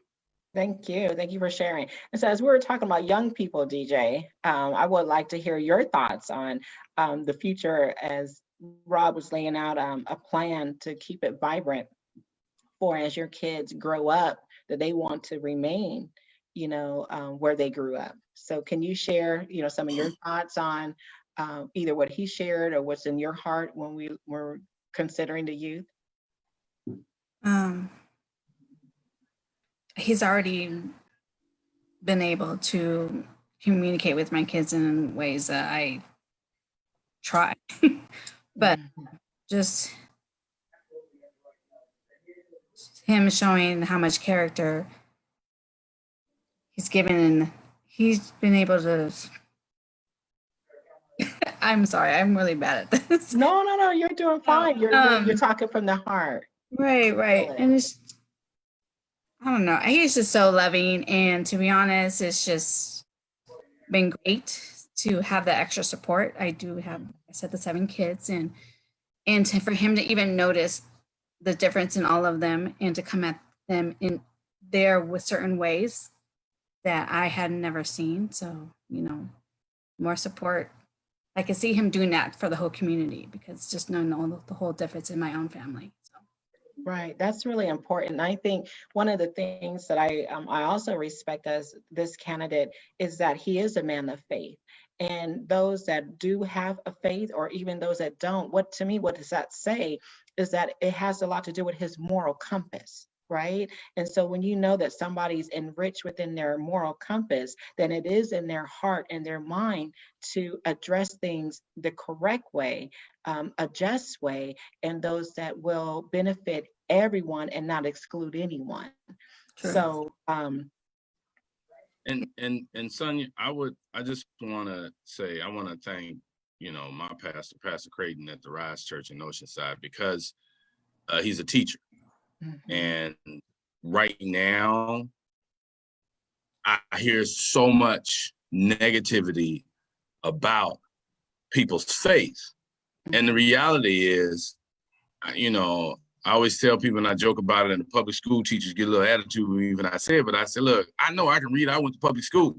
Thank you. Thank you for sharing. And so as we were talking about young people, DJ, I would like to hear your thoughts on the future, as Rob was laying out a plan to keep it vibrant for as your kids grow up, that they want to remain, where they grew up. So can you share, some of your thoughts on either what he shared or what's in your heart when we were considering the youth? He's already been able to communicate with my kids in ways that I try, but just him showing how much character he's given, and he's been able to I'm sorry, I'm really bad at this. No, you're doing fine. You're talking from the heart. Right. And it's, I don't know, he's just so loving, and to be honest, it's just been great to have the extra support. I do have, I said, the 7 kids, and for him to even notice the difference in all of them and to come at them in there with certain ways that I had never seen. So, more support. I could see him doing that for the whole community, because just knowing all the whole difference in my own family. So. Right, that's really important. I think one of the things that I also respect as this candidate is that he is a man of faith. And those that do have a faith, or even those that don't, what does that say is that it has a lot to do with his moral compass, right? And so when you know that somebody's enriched within their moral compass, then it is in their heart and their mind to address things the correct way, a just way, and those that will benefit everyone and not exclude anyone. True. So and Sonja, I just want to say, I want to thank, my Pastor Creighton at the Rise Church in Oceanside, because he's a teacher. Mm-hmm. And right now, I hear so much negativity about people's faith. And the reality is, you know, I always tell people, and I joke about it, and the public school teachers get a little attitude with me when I say it, but I say, look, I know I can read. I went to public school.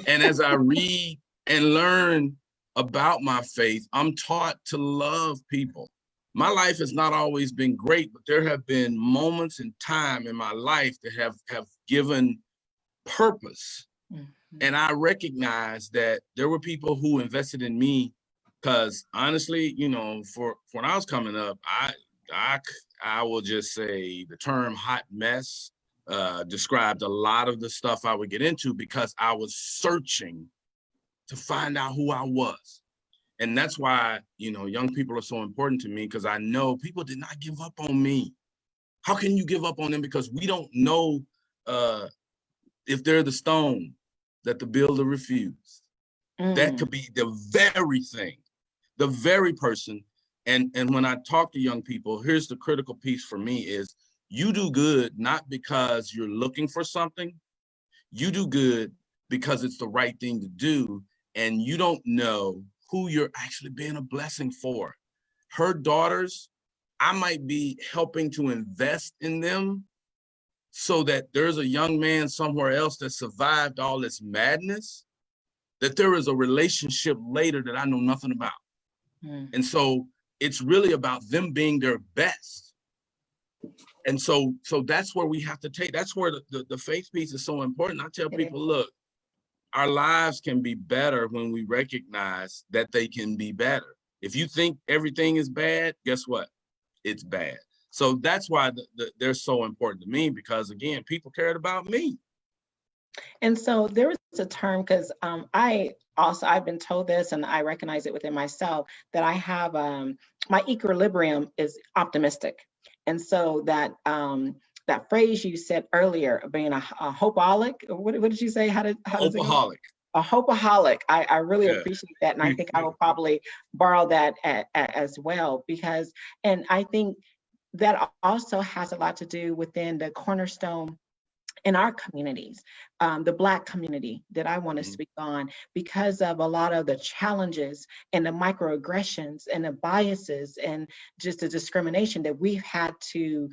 And as I read and learn about my faith, I'm taught to love people. My life has not always been great, but there have been moments in time in my life that have given purpose. And I recognize that there were people who invested in me, because honestly, you know, for when I was coming up, I will just say the term hot mess described a lot of the stuff I would get into, because I was searching to find out who I was. And that's why, you know, young people are so important to me, because I know people did not give up on me. How can you give up on them? Because we don't know if they're the stone that the builder refused. That could be the very thing, the very person. And when I talk to young people, here's the critical piece for me is, you do good not because you're looking for something. You do good because it's the right thing to do, and you don't know who you're actually being a blessing for. Her daughters, I might be helping to invest in them so that there's a young man somewhere else that survived all this madness, that there is a relationship later that I know nothing about. And so it's really about them being their best. And so that's where we have to take, that's where the faith piece is so important. I tell people, look, our lives can be better when we recognize that they can be better. If you think everything is bad, guess what? It's bad. So that's why they're so important to me, because again, people cared about me. And so there was a term, because I've been told this, and I recognize it within myself, that I have my equilibrium is optimistic. And so that that phrase you said earlier, being a hopeaholic, what did you say? How does it go? A hopeaholic. I really appreciate that. And I think I will probably borrow that as well, because, and I think that also has a lot to do within the cornerstone in our communities, the Black community that I want to speak on, because of a lot of the challenges and the microaggressions and the biases and just the discrimination that we've had to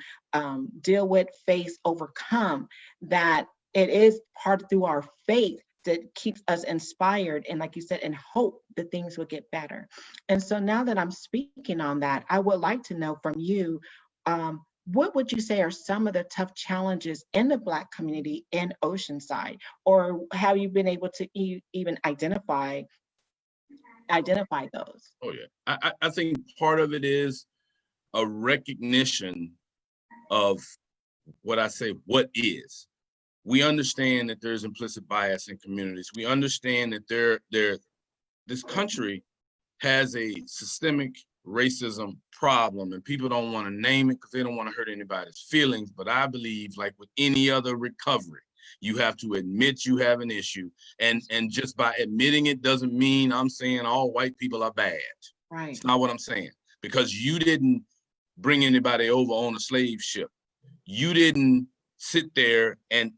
deal with, face, overcome, that it is part through our faith that keeps us inspired, and like you said, and hope that things will get better. And so now that I'm speaking on that, I would like to know from you, what would you say are some of the tough challenges in the Black community in Oceanside, or have you been able to even identify those? Oh yeah, I think part of it is a recognition of what I say, what is. We understand that there's implicit bias in communities. We understand that this country has a systemic racism problem, and people don't want to name it because they don't want to hurt anybody's feelings. But I believe, like with any other recovery, you have to admit you have an issue, and just by admitting it doesn't mean I'm saying all white people are bad. Right. It's not what I'm saying, because you didn't bring anybody over on a slave ship. You didn't sit there and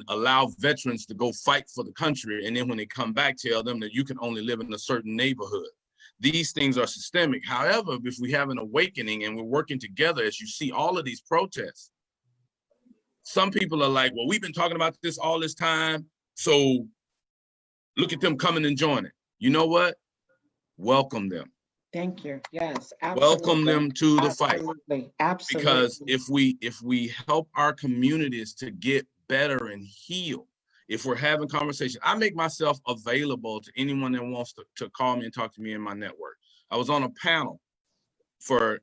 allow veterans to go fight for the country, and then when they come back, tell them that you can only live in a certain neighborhood. These things are systemic. However, if we have an awakening and we're working together, as you see all of these protests, some people are like, well, we've been talking about this all this time, so look at them coming and joining. You know what? Welcome them. Thank you. Yes, absolutely. Welcome them to the fight. Absolutely. Because if we help our communities to get better and heal, if we're having conversations, I make myself available to anyone that wants to call me and talk to me in my network. I was on a panel for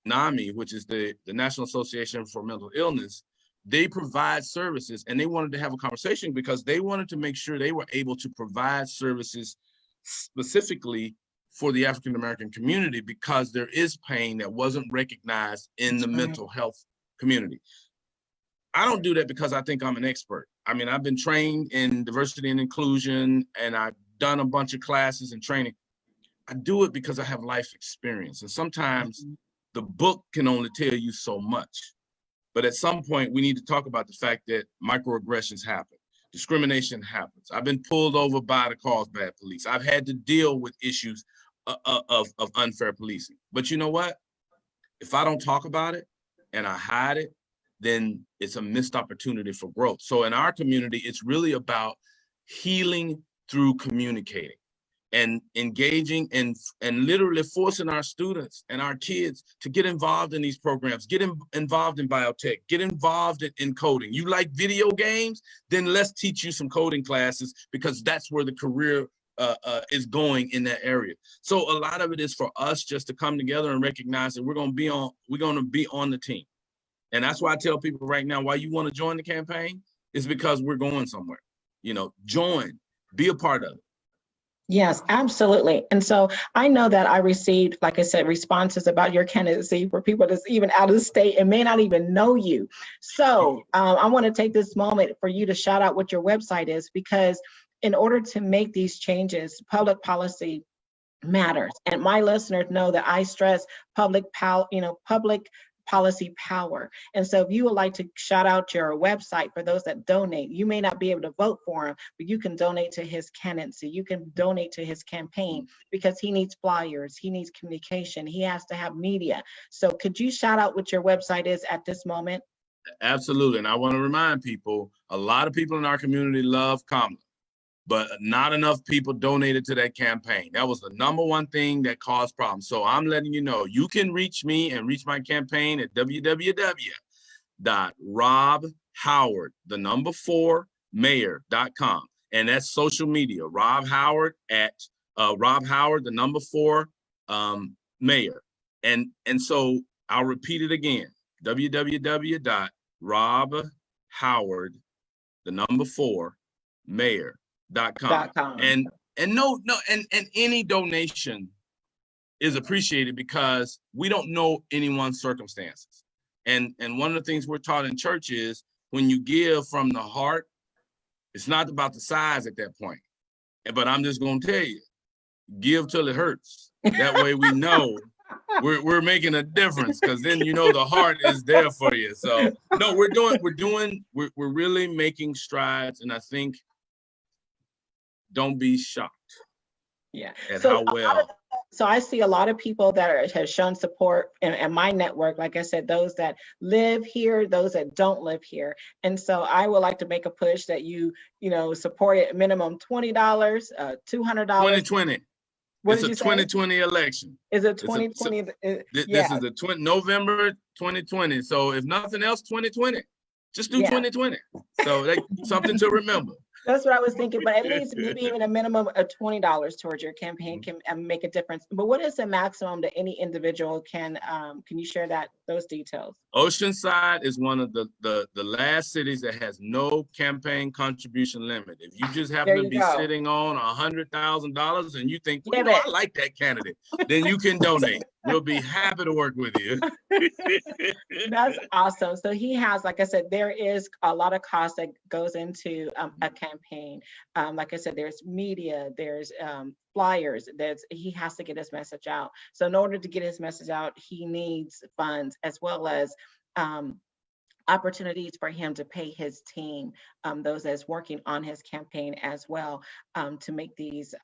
NAMI, which is the National Association for Mental Illness. They provide services, and they wanted to have a conversation because they wanted to make sure they were able to provide services specifically for the African-American community, because there is pain that wasn't recognized in the mental health community. I don't do that because I think I'm an expert. I mean, I've been trained in diversity and inclusion, and I've done a bunch of classes and training. I do it because I have life experience. And sometimes the book can only tell you so much. But at some point, we need to talk about the fact that microaggressions happen. Discrimination happens. I've been pulled over by the Carlsbad police. I've had to deal with issues of unfair policing. But you know what? If I don't talk about it and I hide it, then it's a missed opportunity for growth. So in our community, it's really about healing through communicating and engaging and literally forcing our students and our kids to get involved in these programs, get involved in biotech, get involved in coding. You like video games? Then let's teach you some coding classes, because that's where the career is going in that area. So a lot of it is for us just to come together and recognize that we're going to be on the team. And that's why I tell people right now, why you want to join the campaign is because we're going somewhere. You know, join, be a part of it. Yes, absolutely. And so I know that I received, like I said, responses about your candidacy for people that's even out of the state and may not even know you. So I want to take this moment for you to shout out what your website is, because in order to make these changes, public policy matters. And my listeners know that I stress public policy power. And so if you would like to shout out your website for those that donate, you may not be able to vote for him, but you can donate to his candidacy. You can donate to his campaign, because he needs flyers, he needs communication, he has to have media. So could you shout out what your website is at this moment? Absolutely. And I want to remind people, a lot of people in our community love Kamala, but not enough people donated to that campaign. That was the number one thing that caused problems. So I'm letting you know, you can reach me and reach my campaign at www.robhoward4mayor.com. And that's social media, Rob Howard at Rob Howard 4 mayor. And so I'll repeat it again, www.robhoward 4mayor.com. And any donation is appreciated, because we don't know anyone's circumstances. And one of the things we're taught in church is, when you give from the heart, it's not about the size at that point. But I'm just gonna tell you, give till it hurts. That way we know we're making a difference, because then you know the heart is there for you. So no, we're really making strides, and I think, don't be shocked. Yeah. At how well. So I see a lot of people that have shown support in my network. Like I said, those that live here, those that don't live here. And so I would like to make a push that you support at minimum $20, $200. 2020. It's a 2020 election. Is it 2020? This is the November 2020. So if nothing else, 2020. Just do 2020. So that's something to remember. That's what I was thinking, but at least maybe even a minimum of $20 towards your campaign can make a difference. But what is the maximum that any individual can you share those details? Oceanside is one of the last cities that has no campaign contribution limit. If you just happen to be sitting on $100,000 and you think, well, I like that candidate, then you can donate. We'll be happy to work with you. That's awesome. So he has, like I said, there is a lot of cost that goes into a campaign. Like I said, there's media, there's flyers, he has to get his message out. So in order to get his message out, he needs funds, as well as opportunities for him to pay his team, those that's working on his campaign as well, to make these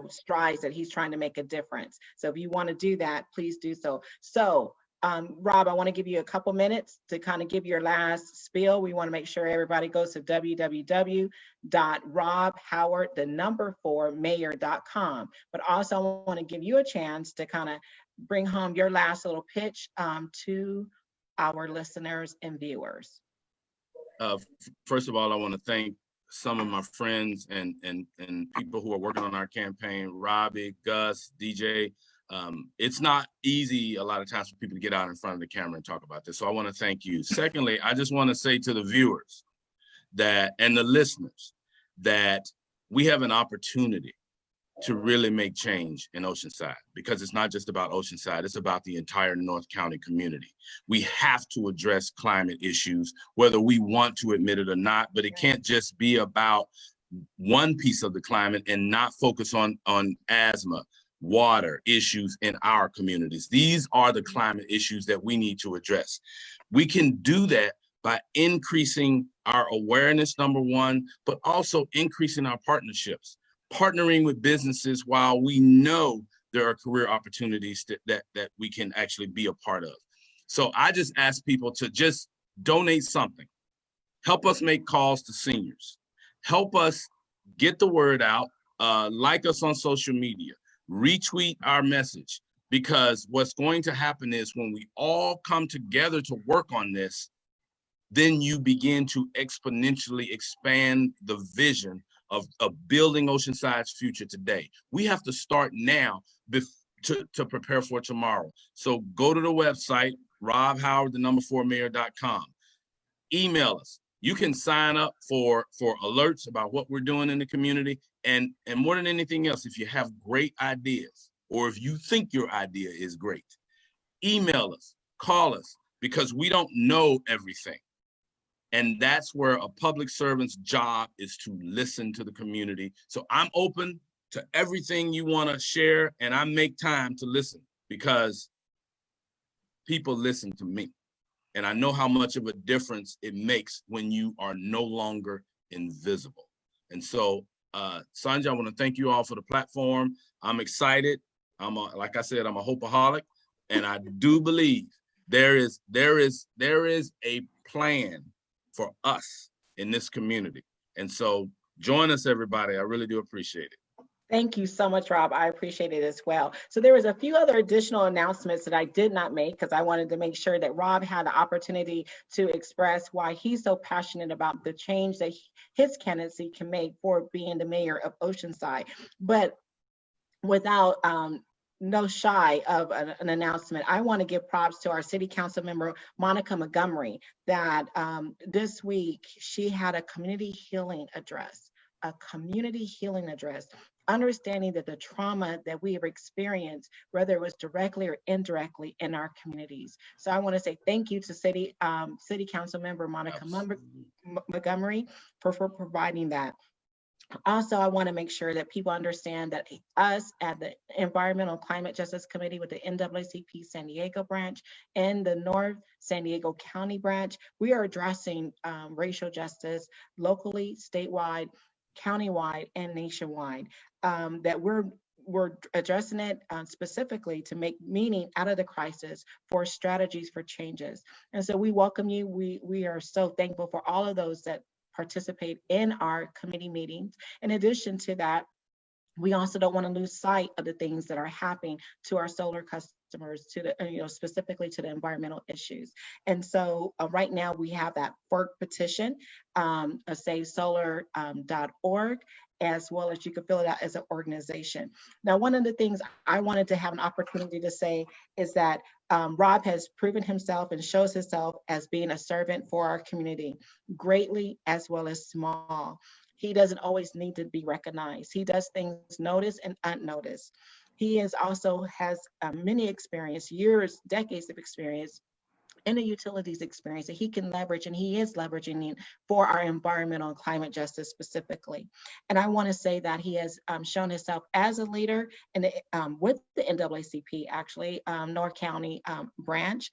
strides that he's trying to make a difference. So if you want to do that, please do so. So Rob, I want to give you a couple minutes to kind of give your last spiel. We want to make sure everybody goes to www.robhoward4mayor.com. But also I want to give you a chance to kind of bring home your last little pitch to our listeners and viewers. First of all, I want to thank some of my friends and people who are working on our campaign, Robbie, Gus, DJ. It's not easy a lot of times for people to get out in front of the camera and talk about this. So I want to thank you. Secondly, I just want to say to the viewers and the listeners that we have an opportunity to really make change in Oceanside, because it's not just about Oceanside, it's about the entire North County community. We have to address climate issues, whether we want to admit it or not, but it can't just be about one piece of the climate and not focus on asthma, water issues in our communities. These are the climate issues that we need to address. We can do that by increasing our awareness, number one, but also increasing our partnerships, partnering with businesses while we know there are career opportunities that we can actually be a part of. So I just ask people to just donate something. Help us make calls to seniors. Help us get the word out. Like us on social media. Retweet our message, because what's going to happen is when we all come together to work on this, then you begin to exponentially expand the vision of building Oceanside's future today. We have to start now to prepare for tomorrow. So go to the website, robhoward4mayor.com. Email us. You can sign up for alerts about what we're doing in the community. And more than anything else, if you have great ideas, or if you think your idea is great, email us, call us, because we don't know everything. And that's where a public servant's job is, to listen to the community. So I'm open to everything you want to share, and I make time to listen, because people listen to me. And I know how much of a difference it makes when you are no longer invisible. And so, Sonja, I want to thank you all for the platform. I'm excited. Like I said, I'm a hopeaholic, and I do believe there is a plan for us in this community. And so join us, everybody. I really do appreciate it. Thank you so much, Rob. I appreciate it as well. So there was a few other additional announcements that I did not make, because I wanted to make sure that Rob had the opportunity to express why he's so passionate about the change that his candidacy can make for being the mayor of Oceanside. But without no shy of an announcement, I want to give props to our city council member, Monica Montgomery, that this week she had a community healing address, understanding that the trauma that we have experienced, whether it was directly or indirectly, in our communities. So I want to say thank you to City Council Member Monica Montgomery for providing that. Also, I want to make sure that people understand that us at the Environmental Climate Justice Committee with the NAACP San Diego branch and the North San Diego County branch, we are addressing racial justice locally, statewide, countywide, and nationwide. That we're addressing it specifically to make meaning out of the crisis for strategies for changes. And so we welcome you. We are so thankful for all of those that participate in our committee meetings. In addition to that, we also don't want to lose sight of the things that are happening to our solar customers, to the specifically to the environmental issues. And so right now we have that FERC petition, SaveSolar.org, as well as you can fill it out as an organization. Now, one of the things I wanted to have an opportunity to say is that Rob has proven himself and shows himself as being a servant for our community, greatly as well as small. He doesn't always need to be recognized. He does things noticed and unnoticed. He has many experience, years, decades of experience in the utilities experience that he can leverage, and he is leveraging for our environmental and climate justice specifically. And I want to say that he has shown himself as a leader in with the NAACP, actually, North County branch,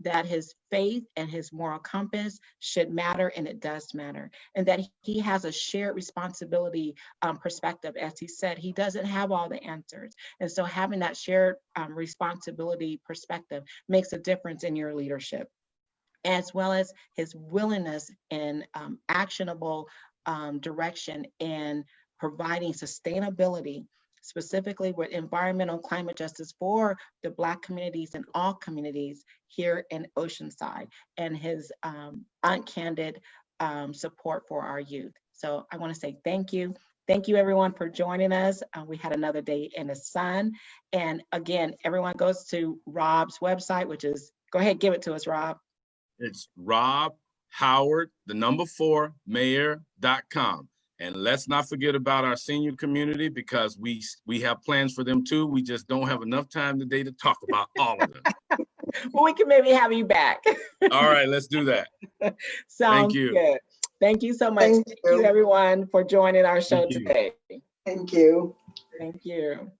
that his faith and his moral compass should matter, and it does matter, and that he has a shared responsibility perspective. As he said, he doesn't have all the answers, and so having that shared responsibility perspective makes a difference in your leadership, as well as his willingness and actionable direction in providing sustainability, specifically with environmental climate justice for the Black communities and all communities here in Oceanside, and his uncandid support for our youth. So I want to say thank you. Thank you, everyone, for joining us. We had another day in the sun. And again, everyone goes to Rob's website, which is, go ahead, give it to us, Rob. It's robhoward4mayor.com. And let's not forget about our senior community, because we have plans for them too. We just don't have enough time today to talk about all of them. Well, we can maybe have you back. All right, let's do that. Sounds good. Thank you so much. Thank you, everyone, for joining our show today. Thank you. Thank you.